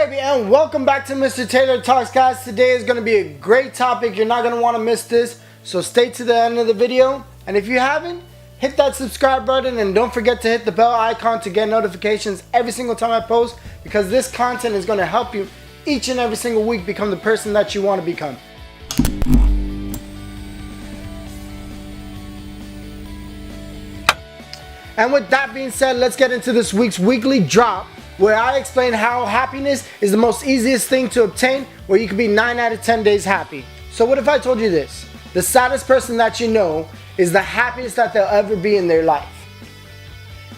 baby, and welcome back to Mr. Taylor Talks, guys. Today is going to be a great topic. You're not going to want to miss this, so stay to the end of the video. And if you haven't, hit that subscribe button and don't forget to hit the bell icon to get notifications every single time I post, because this content is going to help you each and every single week become the person that you want to become. And with that being said, let's get into this week's weekly drop, where I explain how happiness is the most easiest thing to obtain, where you can be 9 out of 10 days happy. So what if I told you this? The saddest person that you know is the happiest that they'll ever be in their life.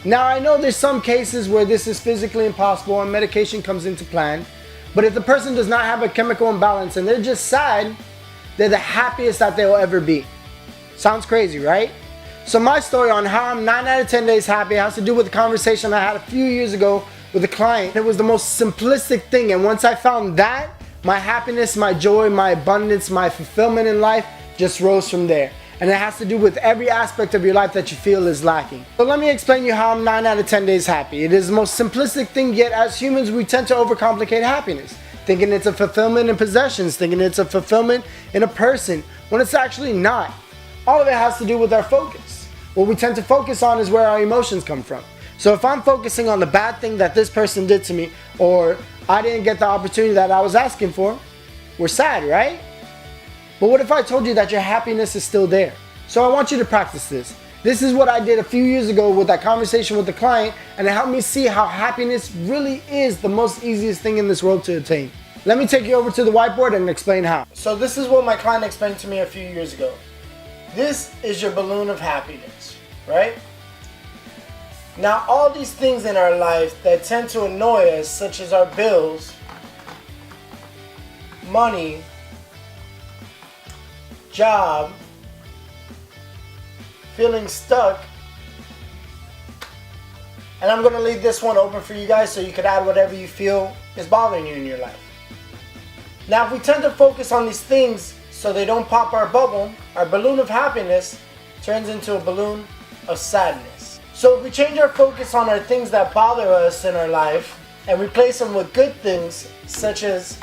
Now I know there's some cases where this is physically impossible and medication comes into plan, but if the person does not have a chemical imbalance and they're just sad, they're the happiest that they'll ever be. Sounds crazy, right? So my story on how I'm 9 out of 10 days happy has to do with a conversation I had a few years ago with a client. It was the most simplistic thing, and once I found that, my happiness, my joy, my abundance, my fulfillment in life just rose from there. And it has to do with every aspect of your life that you feel is lacking. So let me explain you how I'm 9 out of 10 days happy. It is the most simplistic thing, yet as humans we tend to overcomplicate happiness, thinking it's a fulfillment in possessions, thinking it's a fulfillment in a person, when it's actually not. All of it has to do with our focus. What we tend to focus on is where our emotions come from. So if I'm focusing on the bad thing that this person did to me, or I didn't get the opportunity that I was asking for, we're sad, right? But what if I told you that your happiness is still there? So I want you to practice this. This is what I did a few years ago with that conversation with the client, and it helped me see how happiness really is the most easiest thing in this world to attain. Let me take you over to the whiteboard and explain how. So this is what my client explained to me a few years ago. This is your balloon of happiness, right? Now all these things in our life that tend to annoy us, such as our bills, money, job, feeling stuck, and I'm going to leave this one open for you guys so you could add whatever you feel is bothering you in your life. Now if we tend to focus on these things so they don't pop our bubble, our balloon of happiness turns into a balloon of sadness. So if we change our focus on our things that bother us in our life and replace them with good things such as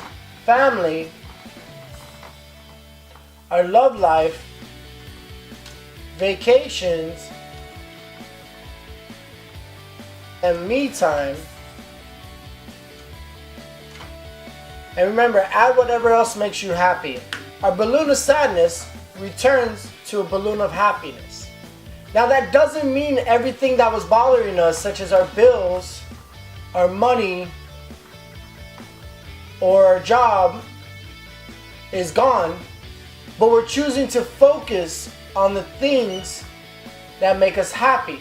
family, our love life, vacations, and me time, and remember, add whatever else makes you happy, our balloon of sadness returns to a balloon of happiness. Now that doesn't mean everything that was bothering us, such as our bills, our money, or our job, is gone, but we're choosing to focus on the things that make us happy.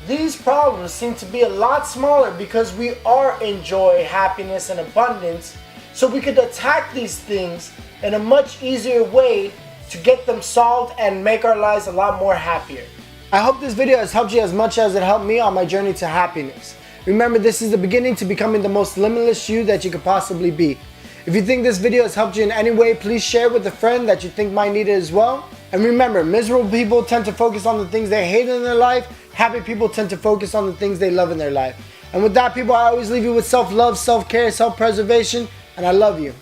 These problems seem to be a lot smaller because we are in joy, happiness, and abundance, so we could attack these things in a much easier way to get them solved and make our lives a lot more happier. I hope this video has helped you as much as it helped me on my journey to happiness. Remember, this is the beginning to becoming the most limitless you that you could possibly be. If you think this video has helped you in any way, please share it with a friend that you think might need it as well. And remember, miserable people tend to focus on the things they hate in their life. Happy people tend to focus on the things they love in their life. And with that, people, I always leave you with self-love, self-care, self-preservation, and I love you.